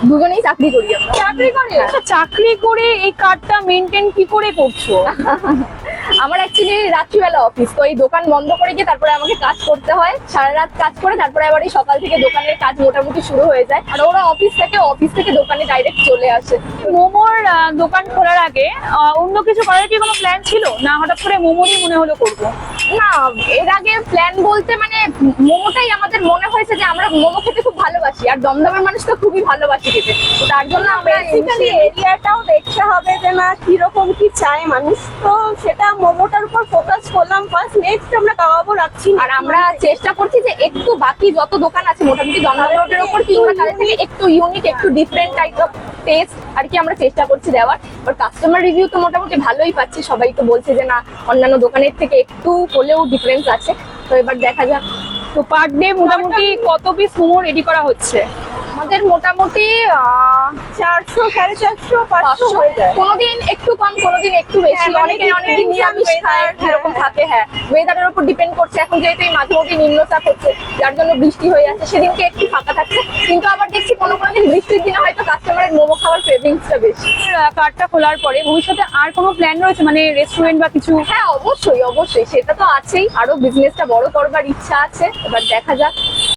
দুজনেই চাকরি করি আমরা। চাকরি করে? আচ্ছা, চাকরি করে এই কার্ডটা মেনটেন কি করে করছো? আমার অ্যাকচুয়ালি রাত্রিবেলা অফিস, তো এই দোকান বন্ধ করে গিয়ে তারপরে আমাকে কাজ করতে হয়, সারা রাত কাজ করে তারপরে আবার এই সকাল থেকে দোকানের কাজ মোটামুটি শুরু হয়ে যায়। আর ওরা অফিস থেকে দোকানে ডাইরেক্ট চলে আসে। মোমোর দোকান খোলার আগে অন্য কিছু করার কি কোনো প্ল্যান ছিল, না হঠাৎ করে মোমোরই মনে হলো করবো? না, এর আগে প্ল্যান বলতে মানে মোমোটাই আমাদের মনে হয়েছে যে আমরা মোমো খেতে খুব ভালোবাসি, আর দমদমের মানুষ তো খুবই ভালোবাসি খেতে, তো তার জন্য আমরা বেসিক্যালি এরিয়াটাও দেখতে হবে যে না কিরকম কি চায় মানুষ, তো সেটা মোমোটার উপর ফোকাস করলাম ফার্স্ট। নেক্সট আমরা কাবাবও রাখছি। আর আমরা চেষ্টা করছি যে একটু বাকি যত দোকান আছে মোটামুটি দমদম রোডের ওপর কি আমরা তাদের থেকে একটু ইউনিক, একটু ডিফারেন্ট টাইপ অফ টেস্ট আর কি আমরা চেষ্টা করছি দেওয়ার। আর কাস্টমার রিভিউ তো মোটামুটি ভালোই পাচ্ছি, সবাই তো বলছে যে না অন্যান্য দোকানের থেকে একটু হলেও ডিফারেন্স আছে, তো এবার দেখা যাক। তো পার ডে মোটামুটি কত পিস মোমো রেডি করা হচ্ছে? আমাদের মোটামুটি 400, 450, 500 হয়ে যায়। কোনোদিন একটু কম, কোনোদিন একটু বেশি, হ্যাঁ, মানে অনেকে নিরামিষ weather, খায়, হ্যাঁ, এরকম থাকে। হ্যাঁ, ওয়েদারের উপর ডিপেন্ড করছে। এখন যেহেতু এই মাঝে মধ্যে নিম্নচাপ হচ্ছে, যার জন্য বৃষ্টি হয়ে যাচ্ছে, সেদিনকে একটু ফাঁকা থাকছে, কিন্তু আবার দেখছি কোনো দিন বৃষ্টির দিনে হয়তো কাস্টমারের মোমো খাওয়ার ক্রেভিংসটা বেশি। কার্ডটা খোলার পরে ভবিষ্যতে আর কোনো প্ল্যান রয়েছে, মানে রেস্টুরেন্ট বা কিছু? হ্যাঁ, অবশ্যই অবশ্যই, সেটা তো আছেই, আরো বিজনেসটা বড় করবার ইচ্ছা আছে, এবার দেখা যাক।